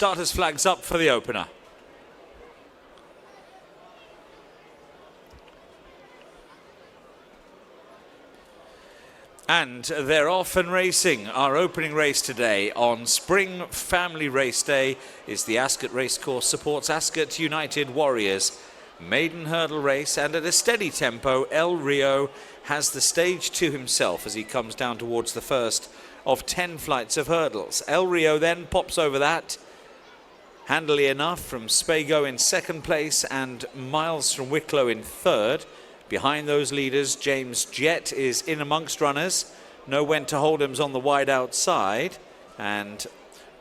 starters flags up for the opener. And they're off and racing. Our opening race today on Spring Family Race Day is the Ascot Racecourse supports Ascot United Warriors maiden hurdle race, and at a steady tempo El Rio has the stage to himself as he comes down towards the first of 10 flights of hurdles. El Rio then pops over that handily enough from Spago in second place and Miles from Wicklow in third. Behind those leaders, James Jett is in amongst runners. Know When to Hold'em's on the wide outside, and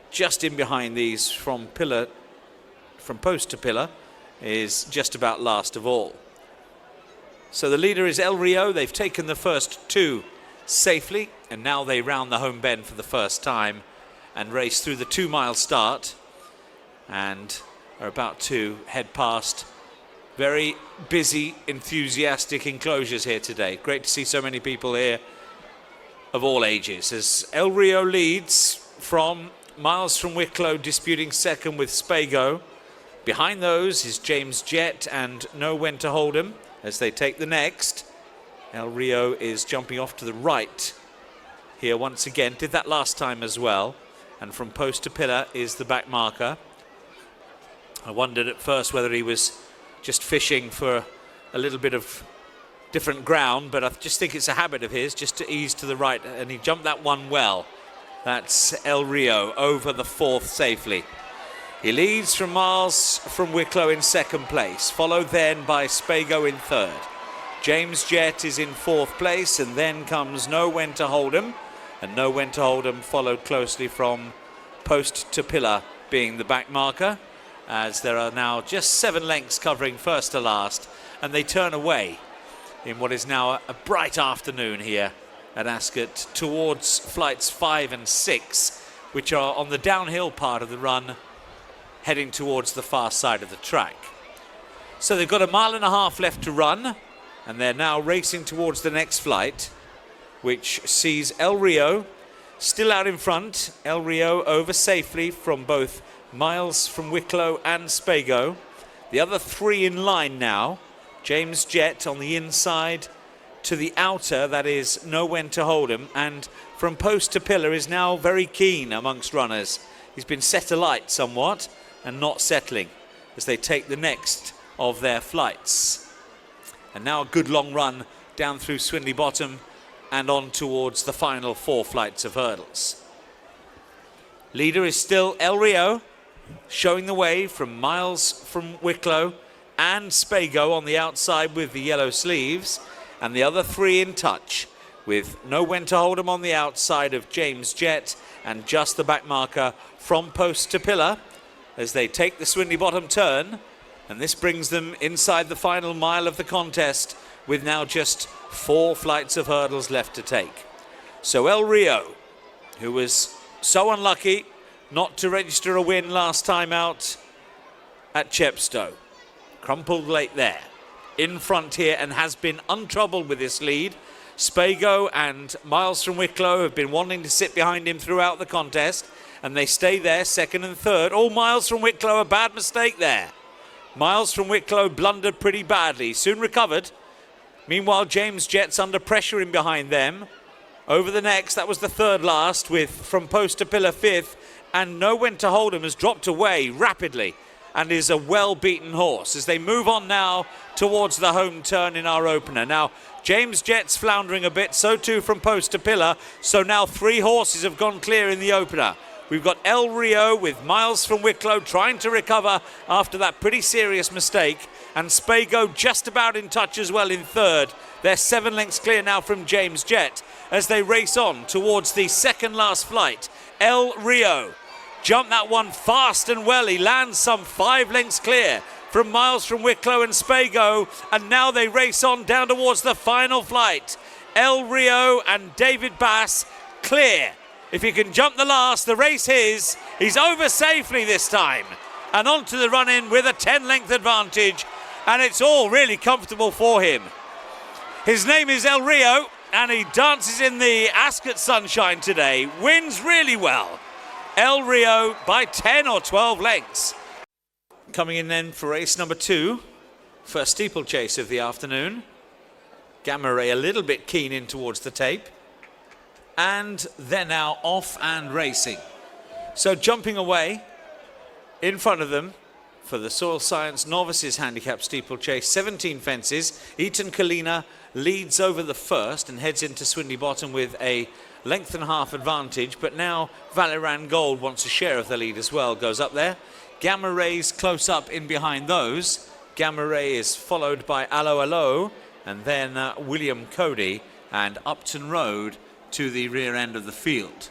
just in behind these from post to pillar is just about last of all. So the leader is El Rio. They've taken the first two safely, and now they round the home bend for the first time and race through the 2 mile start and are about to head past very busy, enthusiastic enclosures here today. Great to see so many people here of all ages as El Rio leads from Miles from Wicklow disputing second with Spago. Behind those is James Jett and Know When to Hold'em as they take the next. El Rio is jumping off to the right here once again. Did that last time as well. And from post to pillar is the back marker. I wondered at first whether he was just fishing for a little bit of different ground, but I just think it's a habit of his just to ease to the right, and he jumped that one well. That's El Rio over the fourth safely. He leads from Miles from Wicklow in second place, followed then by Spago in third. James Jett is in fourth place, and then comes Know When to Hold'em, and Know When to Hold'em followed closely from post to pillar being the back marker, as there are now just 7 lengths covering first to last, and they turn away in what is now a bright afternoon here at Ascot towards flights 5 and 6, which are on the downhill part of the run heading towards the far side of the track. So they've got 1.5 miles left to run, and they're now racing towards the next flight, which sees El Rio still out in front. El Rio over safely from both Miles from Wicklow and Spago. The other 3 in line now. James Jett on the inside to the outer, that is Know When to Hold'em, and from post to pillar is now very keen amongst runners. He's been set alight somewhat and not settling as they take the next of their flights. And now a good long run down through Swindley Bottom and on towards the final 4 flights of hurdles. Leader is still El Rio, showing the way from Miles from Wicklow and Spago on the outside with the yellow sleeves, and the other 3 in touch with Know When to Hold'em on the outside of James Jett and just the back marker from post to pillar as they take the Swindley Bottom turn, and this brings them inside the final mile of the contest with now just 4 flights of hurdles left to take. So El Rio, who was so unlucky not to register a win last time out at Chepstow, crumpled late there, in front here and has been untroubled with this lead. Spago and Miles from Wicklow have been wanting to sit behind him throughout the contest, and they stay there second and third. Oh, Miles from Wicklow, a bad mistake there. Miles from Wicklow blundered pretty badly, soon recovered. Meanwhile, James Jett's under pressure in behind them. Over the next, that was the third last, with from post to pillar 5th, and Know When to Hold'em has dropped away rapidly and is a well-beaten horse as they move on now towards the home turn in our opener. Now, James Jett's floundering a bit, so too from post to pillar, so now 3 horses have gone clear in the opener. We've got El Rio with Miles from Wicklow trying to recover after that pretty serious mistake, and Spago just about in touch as well in third. They're 7 lengths clear now from James Jett as they race on towards the second last flight. El Rio jumped that one fast and well. He lands some 5 lengths clear from Miles from Wicklow and Spago, and now they race on down towards the final flight. El Rio and David Bass clear. If he can jump the last, the race his. He's over safely this time and onto the run-in with a 10-length advantage, and it's all really comfortable for him. His name is El Rio, and he dances in the Ascot sunshine today. Wins really well. El Rio by 10 or 12 lengths. Coming in then for race number 2, first steeplechase of the afternoon. Gamma Ray a little bit keen in towards the tape. And they're now off and racing. So jumping away in front of them for the Soil Science Novices Handicap Steeplechase, 17 fences. Eaton Collina leads over the first and heads into Swindley Bottom with a length and a half advantage, but now Valiran Gold wants a share of the lead as well, goes up there. Gamma Ray's close up in behind those. Gamma Ray is followed by Allo Allo, and then William Cody and Upton Road to the rear end of the field.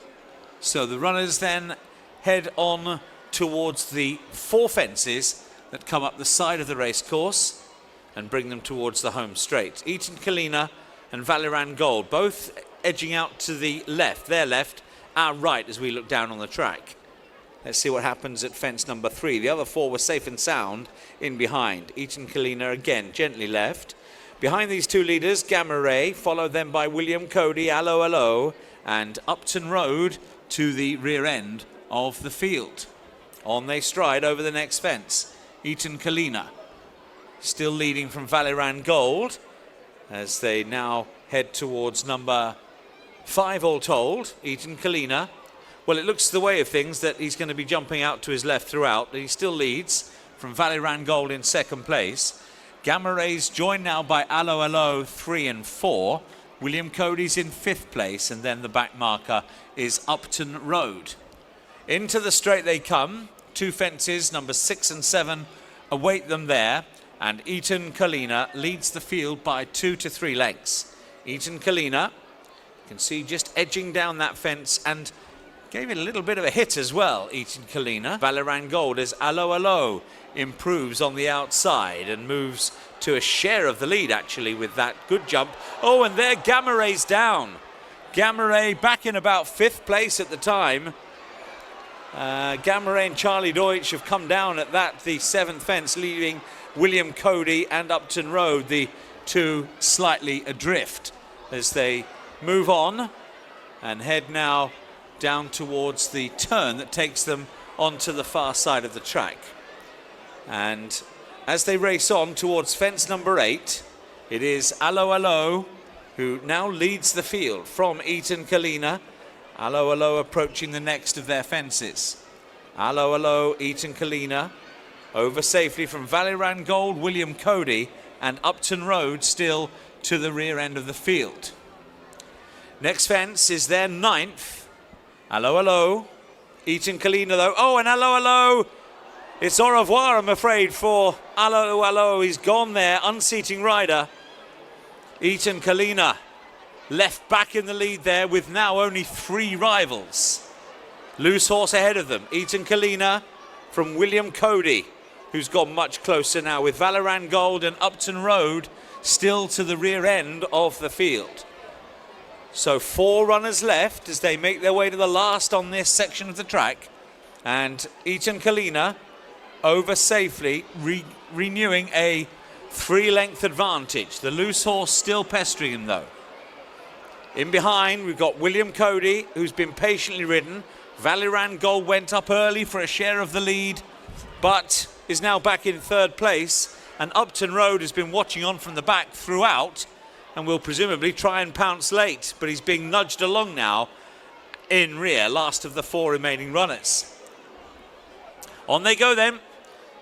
So the runners then head on towards the 4 fences that come up the side of the racecourse and bring them towards the home straight. Eaton Collina and Valiran Gold both edging out to the left, their left, our right as we look down on the track. Let's see what happens at fence number 3. The other 4 were safe and sound in behind. Eaton Collina again gently left. Behind these 2 leaders, Gamma Ray, followed then by William Cody, Allo Allo, and Upton Road to the rear end of the field. On they stride over the next fence. Eaton Collina still leading from Valiran Gold as they now head towards number 5 all told. Eaton Collina. Well, it looks the way of things that he's going to be jumping out to his left throughout. He still leads from Valiran Gold in second place. Gamma Ray's joined now by Allo Allo 3 and 4. William Cody's in 5th place, and then the back marker is Upton Road. Into the straight they come. 2 fences, numbers 6 and 7, await them there, and Eaton Collina leads the field by 2 to 3 lengths. Eaton Collina, you can see just edging down that fence and gave it a little bit of a hit as well, Eaton Collina. Valiran Gold as Allo Allo improves on the outside and moves to a share of the lead actually with that good jump. Oh, and there Gamma Ray's down. Gamma Ray back in about 5th place at the time. Gamma Ray and Charlie Deutsch have come down at that, the 7th fence, leaving William Cody and Upton Road, the 2 slightly adrift as they move on and head now down towards the turn that takes them onto the far side of the track. And as they race on towards fence number 8, it is Allo Allo who now leads the field from Eaton Collina. Allo Allo approaching the next of their fences. Allo Allo, Eaton Collina, over safely from Valiran Gold, William Cody, and Upton Road still to the rear end of the field. Next fence is their 9th. Allo Allo, Eaton Collina though. Oh, and Allo Allo, it's au revoir, I'm afraid, for Allo Allo. He's gone there, unseating rider. Eaton Collina left back in the lead there with now only 3 rivals. Loose horse ahead of them. Eaton Collina from William Cody, who's gone much closer now with Valiran Gold and Upton Road still to the rear end of the field. So 4 runners left as they make their way to the last on this section of the track. And Eaton Collina over safely, renewing a 3-length advantage. The loose horse still pestering him though. In behind, we've got William Cody, who's been patiently ridden. Valiran Gold went up early for a share of the lead, but is now back in 3rd place. And Upton Road has been watching on from the back throughout and will presumably try and pounce late, but he's being nudged along now in rear, last of the 4 remaining runners. On they go then.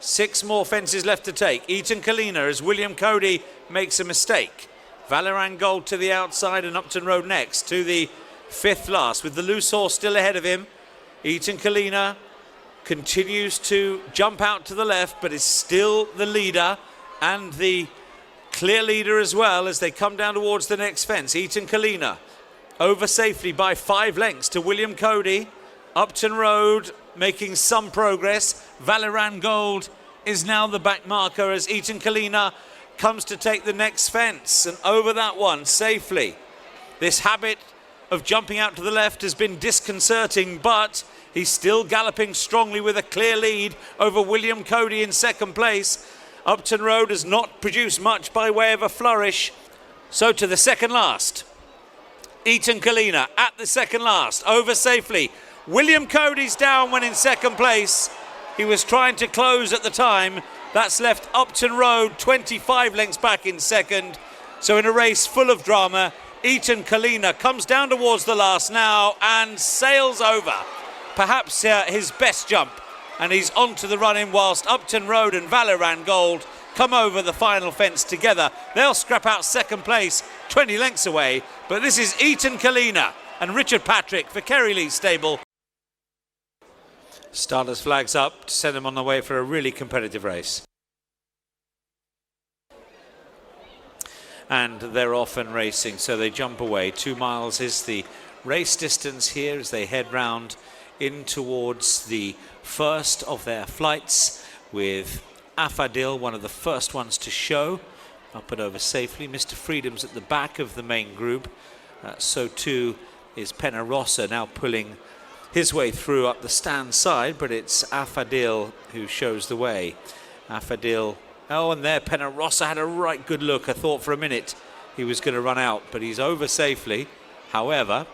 6 more fences left to take. Eaton Collina as William Cody makes a mistake. Valiran Gold to the outside and Upton Road next to the 5th last with the loose horse still ahead of him. Eaton Collina continues to jump out to the left but is still the leader and the clear leader as well as they come down towards the next fence. Eaton Collina over safely by 5 lengths to William Cody. Upton Road making some progress. Valiran Gold is now the back marker as Eaton Collina comes to take the next fence and over that one safely. This habit of jumping out to the left has been disconcerting, but he's still galloping strongly with a clear lead over William Cody in 2nd place. Upton Road has not produced much by way of a flourish. So to the 2nd last. Eaton Collina at the 2nd last, over safely. William Cody's down when in second place. He was trying to close at the time. That's left Upton Road 25 lengths back in second. So in a race full of drama, Eaton Collina comes down towards the last now and sails over. Perhaps his best jump. And he's onto the run-in whilst Upton Road and Valoran Gold come over the final fence together. They'll scrap out second place 20 lengths away. But this is Eaton Collina and Richard Patrick for Kerry Lee Stable. Starters flags up to send them on the way for a really competitive race. And they're off and racing, so they jump away. 2 miles is the race distance here as they head round in towards the first of their flights, with Affadil, one of the first ones to show, up and over safely. Mr. Freedom's at the back of the main group. So too is Penarossa, now pulling his way through up the stand side, but it's Affadil who shows the way. Affadil, oh, and there Penarossa had a right good look. I thought for a minute he was going to run out, but he's over safely. However,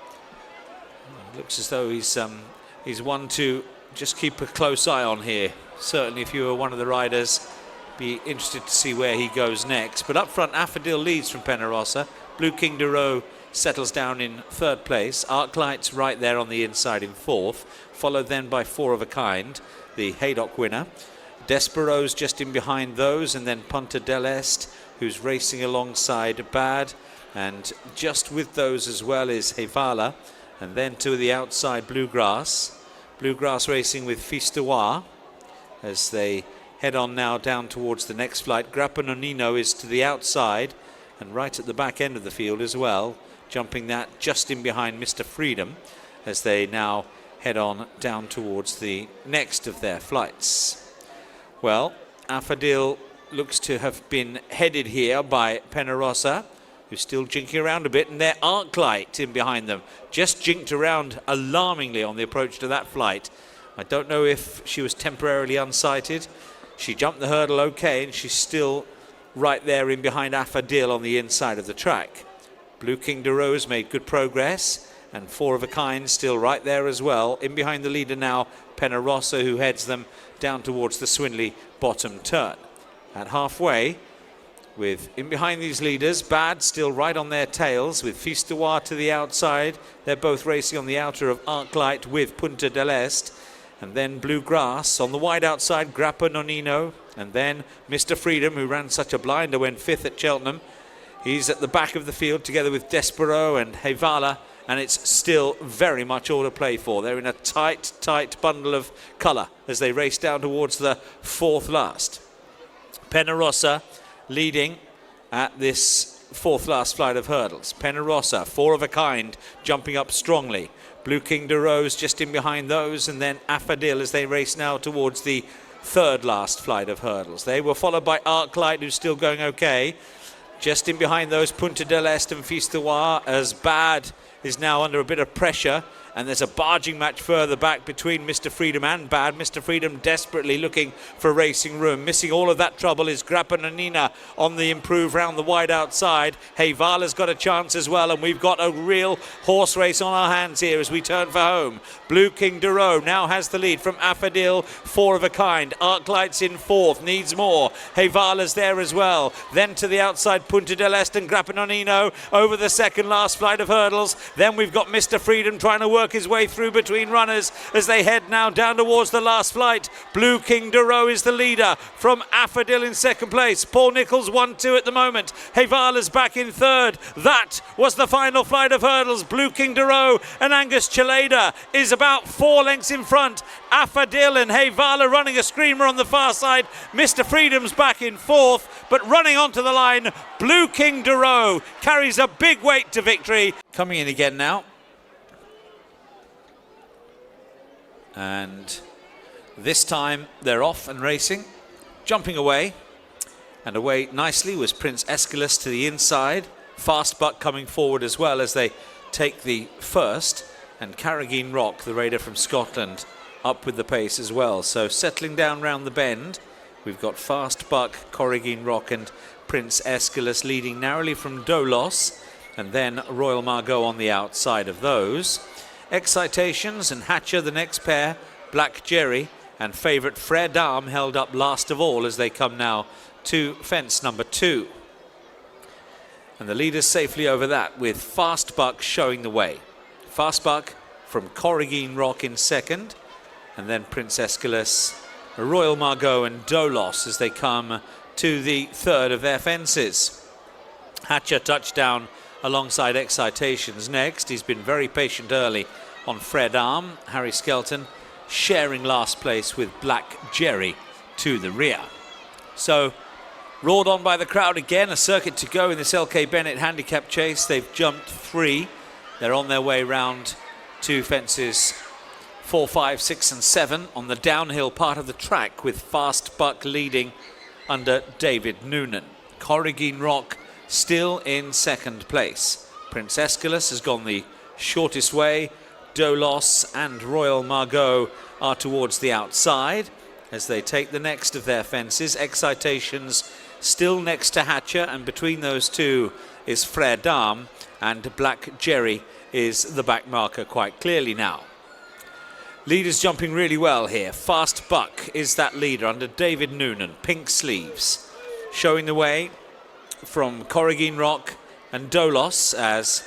looks as though he's one to just keep a close eye on here. Certainly if you were one of the riders, be interested to see where he goes next. But up front, Affadil leads from Penarossa. Blueking settles down in third place. Arclight's right there on the inside in fourth, followed then by Four of a Kind, the Haydock winner. Despero's just in behind those, and then Punta del Este, who's racing alongside Bad, and just with those as well is Hevala, and then to the outside Bluegrass racing with Fistoir as they head on now down towards the next flight. Grappanonino is to the outside and right at the back end of the field as well, jumping that just in behind Mr. Freedom as they now head on down towards the next of their flights. Well, Affadil looks to have been headed here by Penarossa, who's still jinking around a bit, and their Arclight in behind them just jinked around alarmingly on the approach to that flight. I don't know if she was temporarily unsighted. She jumped the hurdle okay, and she's still right there in behind Affadil on the inside of the track. Blueking de Rose made good progress, and Four of a Kind still right there as well. In behind the leader now, Penarossa, who heads them down towards the Swinley bottom turn. At halfway, with in behind these leaders, Bad still right on their tails with Fistoir to the outside. They're both racing on the outer of Arclight with Punta del Este. And then Bluegrass on the wide outside, Grappa Nonino. And then Mr. Freedom, who ran such a blinder when fifth at Cheltenham. He's at the back of the field together with Despero and Hevala. And it's still very much all to play for. They're in a tight bundle of colour as they race down towards the fourth last. Penarossa leading at this fourth last flight of hurdles. Penarossa, Four of a Kind, jumping up strongly. Blueking de Rose just in behind those, and then Affadil as they race now towards the third last flight of hurdles. They were followed by Arclight, who's still going okay. Just in behind those, Punta del Este and Fistoir, as Bad is now under a bit of pressure, and there's a barging match further back between Mr. Freedom and Bad. Mr. Freedom desperately looking for racing room. Missing all of that trouble is Grappanonina on the improve round the wide outside. Hevala's got a chance as well, and we've got a real horse race on our hands here as we turn for home. Blueking de Rose now has the lead from Affadil, Four of a Kind. Arclight's in fourth, needs more. Hevala's there as well. Then to the outside, Punta del Este and Grappanonino over the second last flight of hurdles. Then we've got Mr. Freedom trying to work his way through between runners as they head now down towards the last flight. Blueking de Rose is the leader from Affadil in second place. Paul Nichols 1-2 at the moment. Hevala's back in third. That was the final flight of hurdles. Blueking de Rose and Angus Chaleda is about 4 lengths in front. Affadil and Hevala running a screamer on the far side. Mr. Freedom's back in fourth, but running onto the line, Blueking de Rose carries a big weight to victory. Coming in again now. And this time they're off and racing, jumping away, and away nicely was Prince Aeschylus to the inside. Fast Buck coming forward as well as they take the first, and Carrageen Rock, the raider from Scotland, up with the pace as well. So settling down round the bend, we've got Fast Buck, Carrageen Rock and Prince Aeschylus leading narrowly from Dolos, and then Royal Margot on the outside of those. Excitations and Hatcher the next pair. Black Gerry and favourite Frere Dame held up last of all as they come now to fence number 2. And the leaders safely over that with Fast Buck showing the way. Fast Buck from Corrigine Rock in second, and then Prince Aeschylus, Royal Margot and Dolos as they come to the third of their fences. Hatcher touchdown alongside Excitations next. He's been very patient early on Frere Dame. Harry Skelton sharing last place with Black Gerry to the rear. So roared on by the crowd again. A circuit to go in this LK Bennett handicap chase. They've jumped 3. They're on their way round to fences 4, 5, 6 and 7 on the downhill part of the track, with Fast Buck leading under David Noonan. Corrigine Rock still in second place. Prince Aeschylus has gone the shortest way. Dolos and Royal Margot are towards the outside as they take the next of their fences. Excitations still next to Hatcher, and between those two is Frere Dame, and Black Gerry is the back marker quite clearly now. Leaders jumping really well here. Fast Buck is that leader under David Noonan, pink sleeves. Showing the way from Corrigine Rock and Dolos as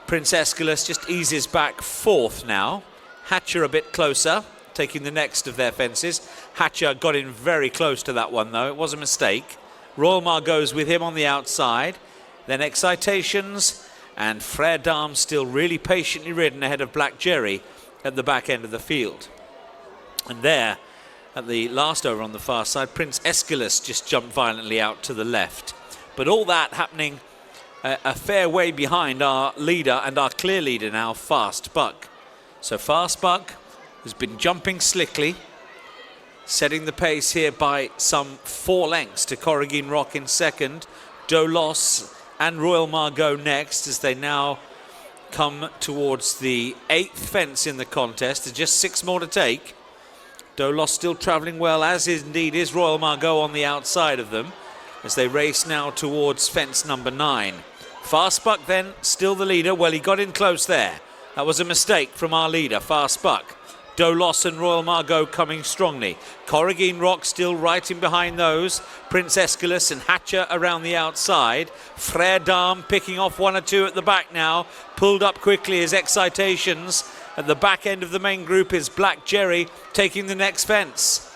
Prince Aeschylus just eases back 4th now. Hatcher a bit closer, taking the next of their fences. Hatcher got in very close to that one though, it was a mistake. Royal Margot's with him on the outside. Then Excitations and Frere Dame still really patiently ridden ahead of Black Gerry at the back end of the field. And there, at the last over on the far side, Prince Aeschylus just jumped violently out to the left. But all that happening a fair way behind our leader and our clear leader now, Fast Buck. So Fast Buck has been jumping slickly, setting the pace here by some 4 lengths to Corrigine Rock in second. Dolos and Royal Margot next as they now come towards the 8th fence in the contest. There's just 6 more to take. Dolos still travelling well, as indeed is Royal Margot on the outside of them as they race now towards fence number 9. Fast Buck then still the leader. Well, he got in close there. That was a mistake from our leader, Fast Buck. Dolos and Royal Margot coming strongly. Corrigine Rock still right in behind those. Prince Aeschylus and Hatcher around the outside. Frere Dame picking off 1 or 2 at the back now. Pulled up quickly as Excitations. At the back end of the main group is Black Gerry taking the next fence.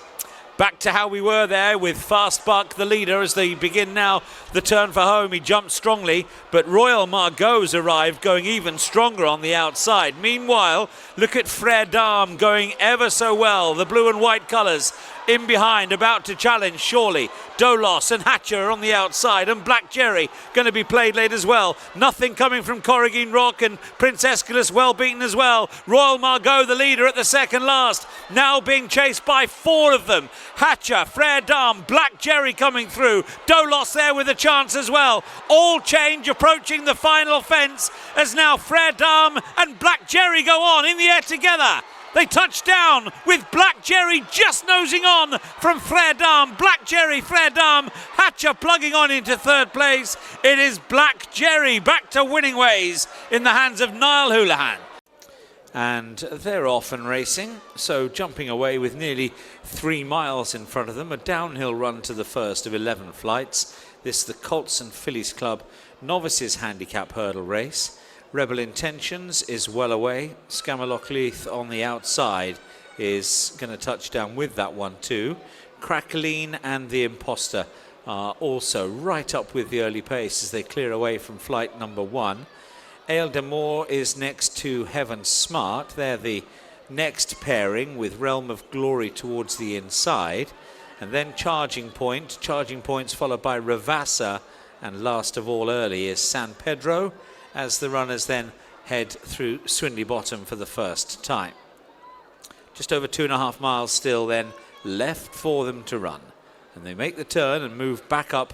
Back to how we were there with Fast Buck, the leader, as they begin now the turn for home. He jumped strongly, but Royal Margot's arrived, going even stronger on the outside. Meanwhile, look at Frere Dame going ever so well. The blue and white colours in behind, about to challenge, surely. Dolos and Hatcher on the outside, and Black Gerry going to be played late as well. Nothing coming from Corrigine Rock, and Prince Aeschylus well beaten as well. Royal Margot, the leader, at the second last, now being chased by 4 of them. Hatcher, Frere Dame, Black Gerry coming through. Dolos there with a chance as well. All change approaching the final fence as now Frere Dame and Black Gerry go on in the air together. They touch down with Black Gerry just nosing on from Frere Dame. Black Gerry, Frere Dame, Hatcher plugging on into 3rd place. It is Black Gerry back to winning ways in the hands of Niall Houlihan. And they're off and racing, so jumping away with nearly 3 miles in front of them. A downhill run to the first of 11 flights. This is the Colts and Fillies Club Novices Handicap Hurdle Race. Rebel Intentions is well away. Scamalocleith on the outside is going to touch down with that one too. Colina and the Imposter are also right up with the early pace as they clear away from flight number 1. Ale d'Amour is next to Heaven Smart. They're the next pairing with Realm of Glory towards the inside. And then Charging Point. Charging Point's followed by Ravassa. And last of all early is San Pedro, as the runners then head through Swindley Bottom for the first time. Just over 2.5 miles still then left for them to run. And they make the turn and move back up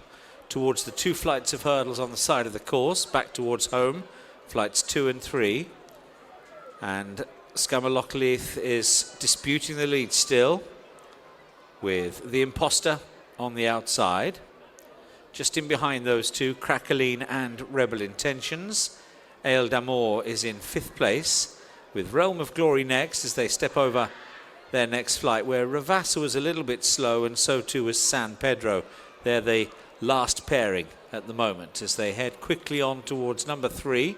towards the 2 flights of hurdles on the side of the course, back towards home, flights 2 and 3. And Scamalocleith is disputing the lead still with the Imposter on the outside. Just in behind those two, Colina and Rebel Intentions. Ale d'Amour is in 5th place. with Realm of Glory next as they step over their next flight, where Ravassa was a little bit slow and so too was San Pedro. They're the last pairing at the moment as they head quickly on towards number 3,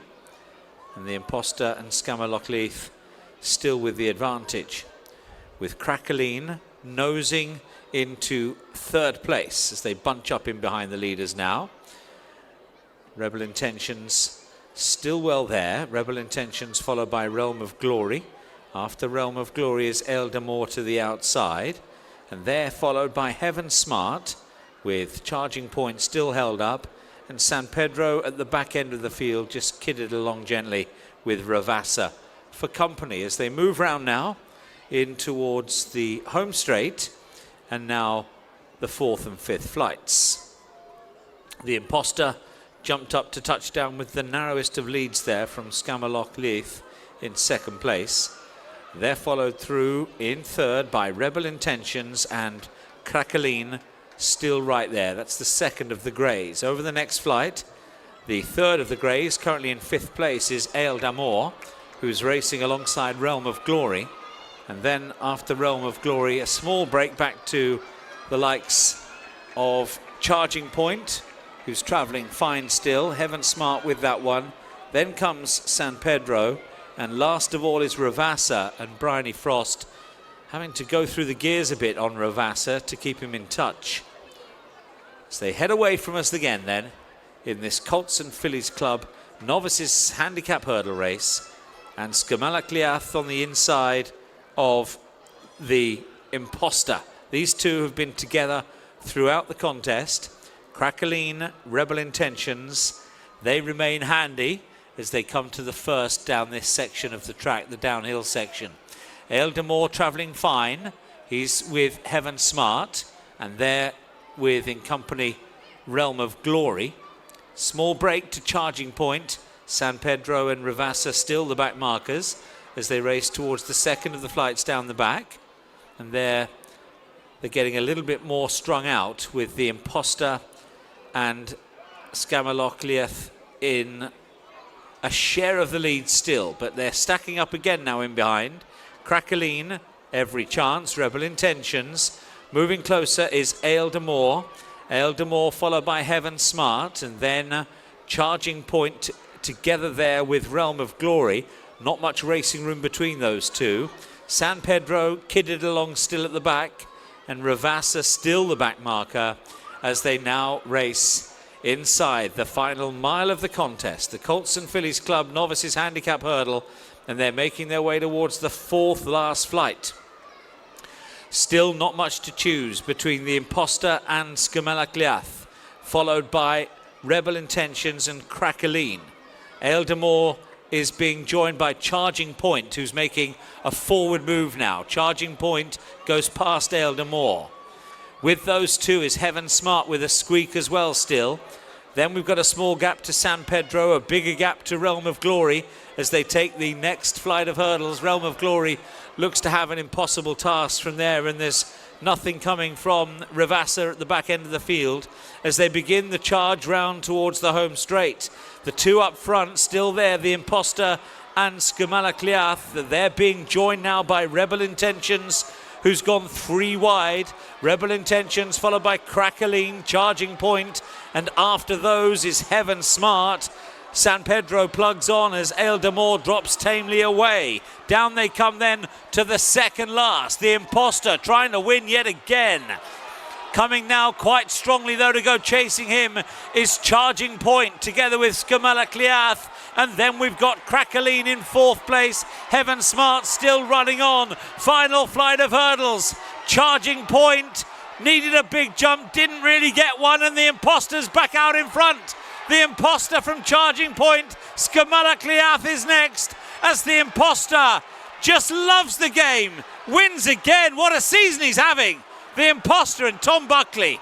and the Imposter and Scamalocleith still with the advantage, with Crackoline nosing into 3rd place as they bunch up in behind the leaders now. Rebel Intentions still well there. Rebel Intentions followed by Realm of Glory. After Realm of Glory is Eldamore to the outside, and they're followed by Heaven Smart with Charging Point still held up, and San Pedro at the back end of the field just kidded along gently with Ravassa for company as they move round now in towards the home straight and now the 4th and 5th flights. The Imposter jumped up to touchdown with the narrowest of leads there from Scamalocleith in 2nd place. They're followed through in 3rd by Rebel Intentions and Crackoline still right there. That's the 2nd of the Greys. Over the next flight, the 3rd of the Greys, currently in 5th place, is Eldamore, who's racing alongside Realm of Glory. And then after Realm of Glory, a small break back to the likes of Charging Point, who's travelling fine still. Heaven Smart with that one. Then comes San Pedro. And last of all is Ravassa, and Bryony Frost having to go through the gears a bit on Ravassa to keep him in touch. As they head away from us again then in this Colts and Fillies Club Novices Handicap Hurdle Race, and Scamalocleith on the inside of the Imposter. These two have been together throughout the contest. Crackoline, Rebel Intentions, they remain handy as they come to the first down this section of the track, the downhill section. Eldamore travelling fine. He's with Heaven Smart, and they're with, in company, Realm of Glory. Small break to Charging Point. San Pedro and Ravassa still the back markers as they race towards the 2nd of the flights down the back. And they're getting a little bit more strung out with the Imposter and Scamalocleith in a share of the lead still, but they're stacking up again now in behind. Crackoline, every chance. Rebel Intentions. Moving closer is Eldamore. Eldamore followed by Heaven Smart, and then Charging Point together there with Realm of Glory. Not much racing room between those two. San Pedro kidded along still at the back, and Ravassa still the back marker as they now race inside the final mile of the contest, the Colts and Fillies Club Novices Handicap Hurdle, and they're making their way towards the 4th last flight. Still not much to choose between the Imposter and Scamalocleith, followed by Rebel Intentions and Crackoline. Eldamore is being joined by Charging Point, who's making a forward move now. Charging Point goes past Eldamore. With those two is Heaven Smart with a squeak as well still. Then we've got a small gap to San Pedro, a bigger gap to Realm of Glory as they take the next flight of hurdles. Realm of Glory looks to have an impossible task from there, and there's nothing coming from Ravassa at the back end of the field as they begin the charge round towards the home straight. The two up front still there, the Imposter and Scamalocleith. They're being joined now by Rebel Intentions, who's gone 3 wide. Rebel Intentions followed by Crackoline, Charging Point, and after those is Heaven Smart. San Pedro plugs on as Eldamore drops tamely away. Down they come then to the 2nd last. The Imposter trying to win yet again. Coming now quite strongly though to go chasing him is Charging Point together with Scamalocleith. And then we've got Crackoline in 4th place. Heaven Smart still running on. Final flight of hurdles. Charging Point needed a big jump, didn't really get one, and the Imposter's back out in front. The Imposter from Charging Point. Scamalocleith is next as the Imposter just loves the game. Wins again. What a season he's having. The Imposter and Tom Buckley.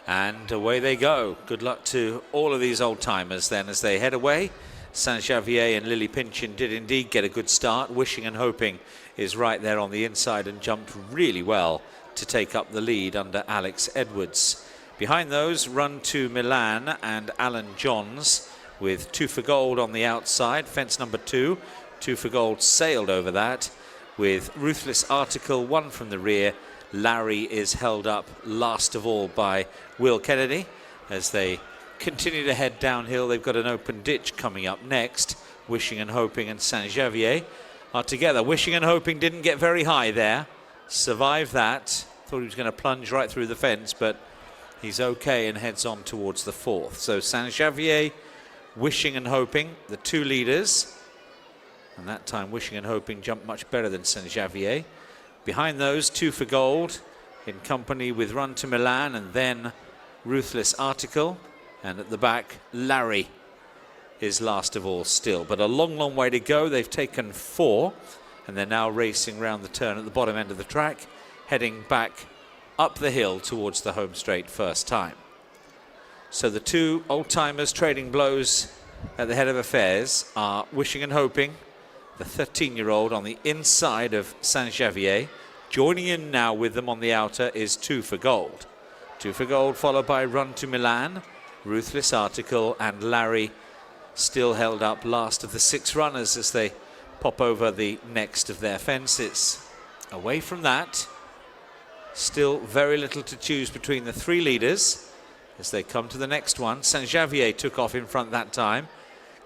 And away they go. Good luck to all of these old-timers then as they head away. Saint-Javier and Lily Pinchin did indeed get a good start. Wishing and Hoping is right there on the inside and jumped really well to take up the lead under Alex Edwards. Behind those, Run to Milan and Alan Johns with 2 for Gold on the outside. Fence number 2 Two for Gold sailed over that with Ruthless Article, one from the rear. Larry is held up last of all by Will Kennedy as they continue to head downhill. They've got an open ditch coming up next. Wishing and Hoping and Saint Javier are together. Wishing and Hoping didn't get very high there. Survived that. Thought he was going to plunge right through the fence, but he's okay and heads on towards the fourth. So Saint Javier, Wishing and Hoping, the two leaders. And that time Wishing and Hoping jumped much better than Saint Javier. Behind those, Two for Gold in company with Run to Milan and then Ruthless Article. And at the back, Larry is last of all still. But a long, long way to go. They've taken 4 and they're now racing round the turn at the bottom end of the track, heading back up the hill towards the home straight first time. So the two old-timers trading blows at the head of affairs are Wishing and Hoping, the 13-year-old on the inside of Saint Javier. Joining in now with them on the outer is Two for Gold. Two for Gold followed by Run to Milan, Ruthless Article and Larry still held up last of the 6 runners as they pop over the next of their fences. Away from that, still very little to choose between the 3 leaders as they come to the next one. Saint Javier took off in front that time.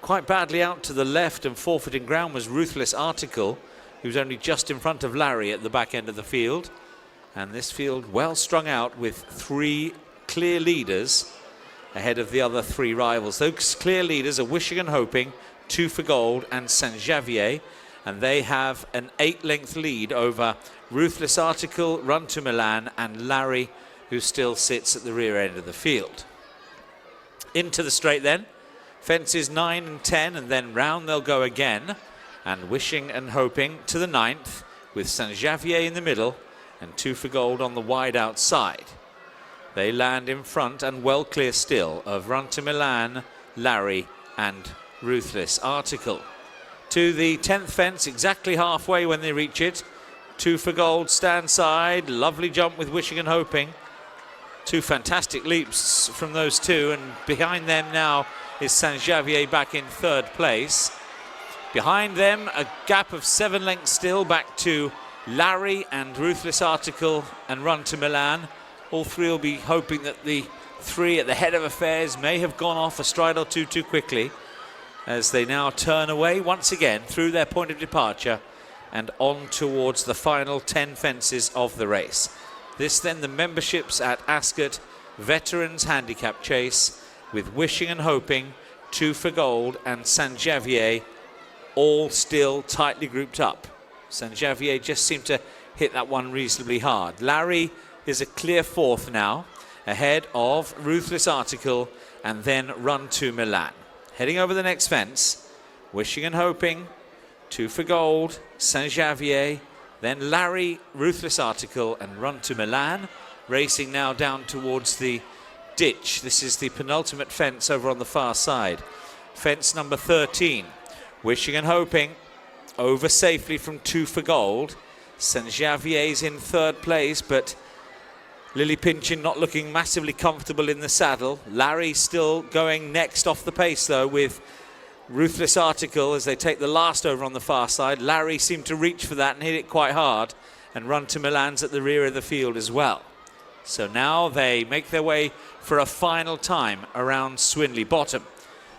Quite badly out to the left and forfeiting ground was Ruthless Article, who was only just in front of Larry at the back end of the field. And this field well strung out with 3 clear leaders ahead of the other 3 rivals. Those clear leaders are Wishing and Hoping, Two for Gold and Saint Javier, and they have an 8-length lead over Ruthless Article, Run to Milan and Larry, who still sits at the rear end of the field. Into the straight then, fences 9 and 10 and then round they'll go again, and Wishing and Hoping to the 9th with Saint Javier in the middle and Two for Gold on the wide outside. They land in front and well clear still of Run to Milan, Larry and Ruthless Article. To the 10th fence, exactly halfway when they reach it. Two for Gold, stand side, lovely jump with Wishing and Hoping. 2 fantastic leaps from those 2, and behind them now is Saint Javier back in 3rd place. Behind them, a gap of 7 lengths still back to Larry and Ruthless Article and Run to Milan. All 3 will be hoping that the 3 at the head of affairs may have gone off a stride or 2 too quickly as they now turn away once again through their point of departure and on towards the final 10 fences of the race. This then the memberships at Ascot Veterans Handicap Chase with Wishing and Hoping, Two for Gold and Saint Javier all still tightly grouped up. Saint Javier just seemed to hit that one reasonably hard. Larry is a clear 4th now, ahead of Ruthless Article and then Run to Milan. Heading over the next fence, Wishing and Hoping, Two for Gold, Saint Javier, then Larry, Ruthless Article and Run to Milan. Racing now down towards the ditch. This is the penultimate fence over on the far side. Fence number 13. Wishing and Hoping over safely from Two for Gold. Saint Javier's in 3rd place, but Lily Pinchin not looking massively comfortable in the saddle. Larry still going next off the pace though with Ruthless Article as they take the last over on the far side. Larry seemed to reach for that and hit it quite hard, and Run to Milan's at the rear of the field as well. So now they make their way for a final time around Swinley Bottom.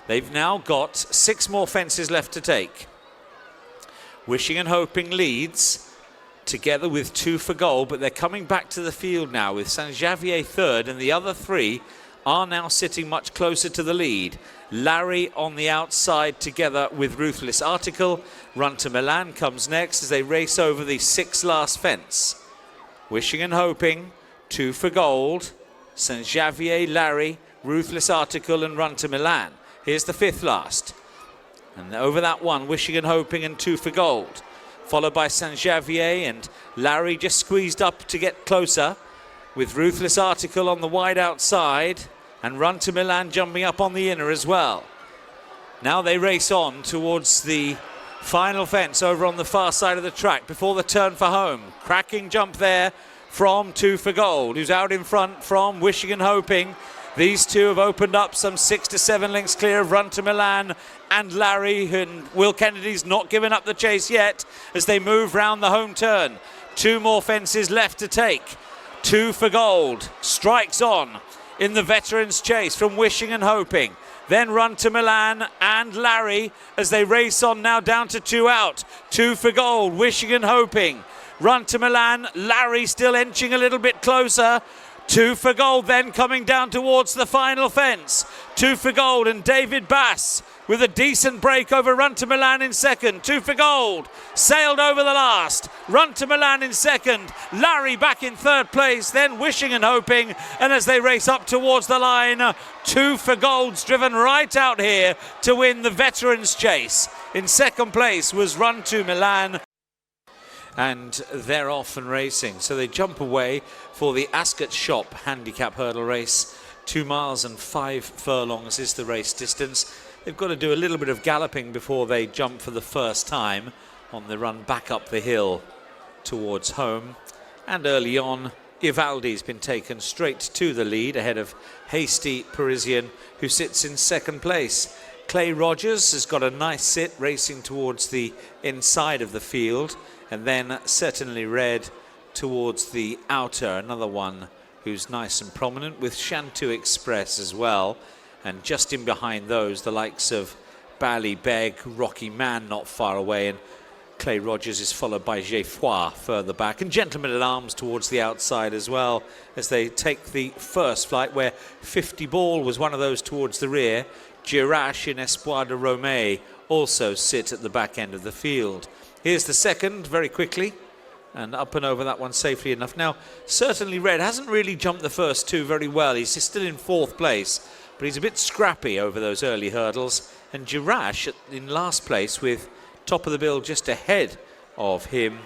They've now got 6 more fences left to take. Wishing and Hoping leads together with Two for Gold, but they're coming back to the field now with Saint Javier 3rd, and the other 3 are now sitting much closer to the lead. Larry on the outside together with Ruthless Article. Run to Milan comes next as they race over the 6th last fence. Wishing and Hoping, Two for Gold, Saint Javier, Larry, Ruthless Article and Run to Milan. Here's the 5th last. And over that one, Wishing and Hoping and Two for Gold. Followed by Saint Javier and Larry just squeezed up to get closer with Ruthless Article on the wide outside and Run to Milan jumping up on the inner as well. Now they race on towards the final fence over on the far side of the track before the turn for home. Cracking jump there from Two for Gold, who's out in front from Wishing and Hoping. These two have opened up some 6 to 7 lengths clear of Run to Milan and Larry, and Will Kennedy's not given up the chase yet as they move round the home turn. 2 more fences left to take. 2 for Gold strikes on in the veterans chase from Wishing and Hoping. Then Run to Milan and Larry as they race on now down to 2 out. 2 for Gold, Wishing and Hoping. Run to Milan, Larry still inching a little bit closer. 2 for Gold then coming down towards the final fence. 2 for Gold and David Bass with a decent break over Run to Milan in second. 2 for Gold sailed over the last. Run to Milan in second. Larry back in third place, then Wishing and Hoping. And as they race up towards the line, 2 for Gold's driven right out here to win the veterans chase. In second place was Run to Milan. And they're off and racing. So they jump away for the Ascot Shop Handicap Hurdle Race. 2 miles and 5 furlongs is the race distance. They've got to do a little bit of galloping before they jump for the first time on the run back up the hill towards home. And early on, Ivaldi's been taken straight to the lead ahead of Hasty Parisian, who sits in second place. Clay Rogers has got a nice sit racing towards the inside of the field. And then Certainly Red towards the outer, another one who's nice and prominent, with Shantou Express as well. And just in behind those, the likes of Ballybeg, Rocky Man not far away, and Clay Rogers is followed by Geoffroy further back. And Gentleman at Arms towards the outside as well, as they take the first flight, where 50 Ball was one of those towards the rear. Girache and Espoir de Romay also sit at the back end of the field. Here's the second, very quickly, and up and over that one safely enough. Now, Certainly Red hasn't really jumped the first 2 very well. He's still in 4th place, but he's a bit scrappy over those early hurdles. And Girache in last place, with top of the bill just ahead of him,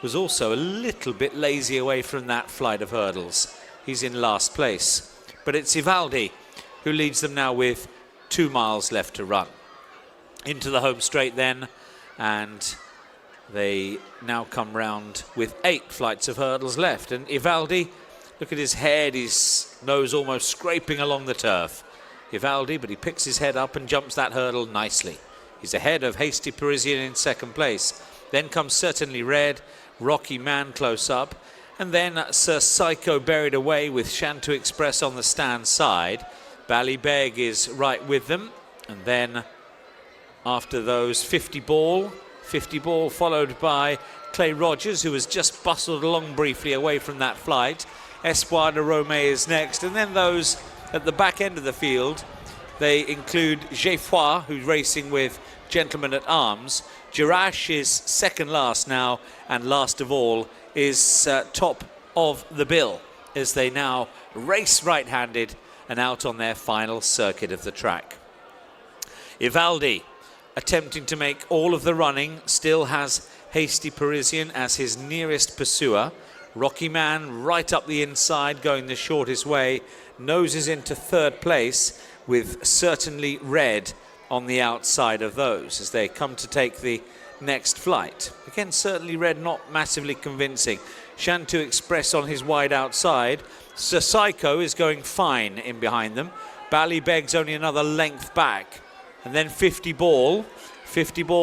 was also a little bit lazy away from that flight of hurdles. He's in last place. But it's Ivaldi who leads them now with 2 miles left to run. Into the home straight then, and they now come round with 8 flights of hurdles left. And Ivaldi, look at his head, his nose almost scraping along the turf. Ivaldi, but he picks his head up and jumps that hurdle nicely. He's ahead of Hasty Parisian in second place. Then comes Certainly Red, Rocky Man close up. And then Sir Psycho buried away with Shantou Express on the stand side. Ballybeg is right with them. And then after those, 50 Ball followed by Clay Rogers, who has just bustled along briefly away from that flight. Espoir de Romay is next. And then those at the back end of the field, they include Geoffroy, who's racing with Gentleman at Arms. Girache is second last now, and last of all is top of the bill as they now race right-handed and out on their final circuit of the track. Ivaldi, attempting to make all of the running, still has Hasty Parisian as his nearest pursuer. Rocky Man right up the inside, going the shortest way, noses into third place with Certainly Red on the outside of those as they come to take the next flight. Again, Certainly Red not massively convincing. Shantou Express on his wide outside. Sir Psycho is going fine in behind them. Ballybeg's only another length back. And then 50 Ball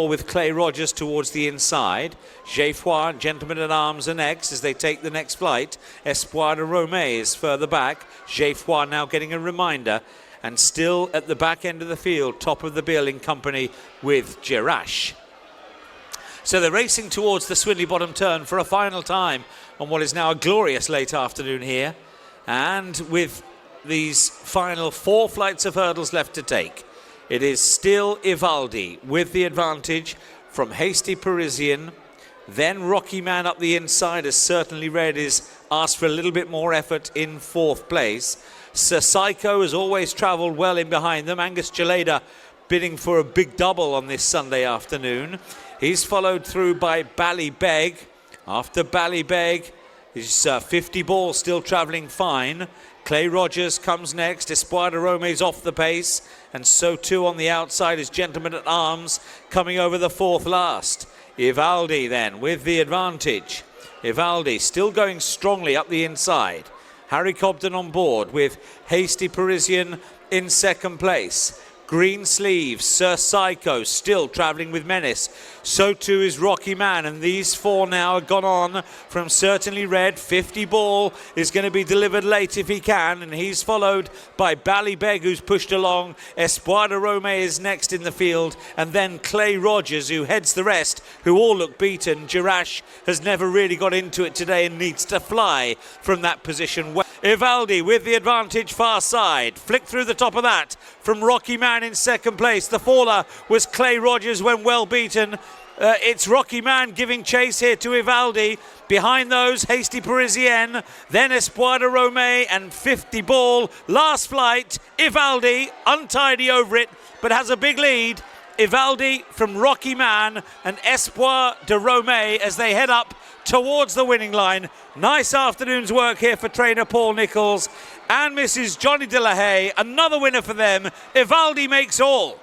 with Clay Rogers towards the inside. Geoffroy and Gentleman at Arms are next as they take the next flight. Espoir de Romay is further back. Geoffroy now getting a reminder. And still at the back end of the field, top of the bill in company with Girache. So they're racing towards the Swindley Bottom turn for a final time on what is now a glorious late afternoon here. And with these final 4 flights of hurdles left to take, it is still Ivaldi with the advantage from Hasty Parisian. Then Rocky Man up the inside as Certainly Red is asked for a little bit more effort in 4th place. Sir Psycho has always travelled well in behind them. Angus Gelada bidding for a big double on this Sunday afternoon. He's followed through by Ballybeg. After Ballybeg is 50 Ball still travelling fine. Clay Rogers comes next. Espoir de Romay's off the pace. And so too on the outside is Gentleman at Arms coming over the 4th last. Ivaldi then with the advantage. Ivaldi still going strongly up the inside. Harry Cobden on board with Hasty Parisian in second place. Green Sleeves, Sir Psycho still travelling with menace. So too is Rocky Man, and these four now have gone on from Certainly Red. 50 Ball is going to be delivered late if he can, and he's followed by Ballybeg, who's pushed along. Espoir de Rome is next in the field, and then Clay Rogers, who heads the rest, who all look beaten. Jirash has never really got into it today and needs to fly from that position. Ivaldi with the advantage far side. Flick through the top of that from Rocky Man in second place. The faller was Clay Rogers when well beaten. It's Rocky Man giving chase here to Ivaldi. Behind those, Hasty Parisienne, then Espoir de Rome and 50 Ball. Last flight, Ivaldi, untidy over it, but has a big lead. Ivaldi from Rocky Man and Espoir de Rome as they head up towards the winning line. Nice afternoon's work here for trainer Paul Nicholls and Mrs. Johnny De La Haye. Another winner for them. Ivaldi makes all.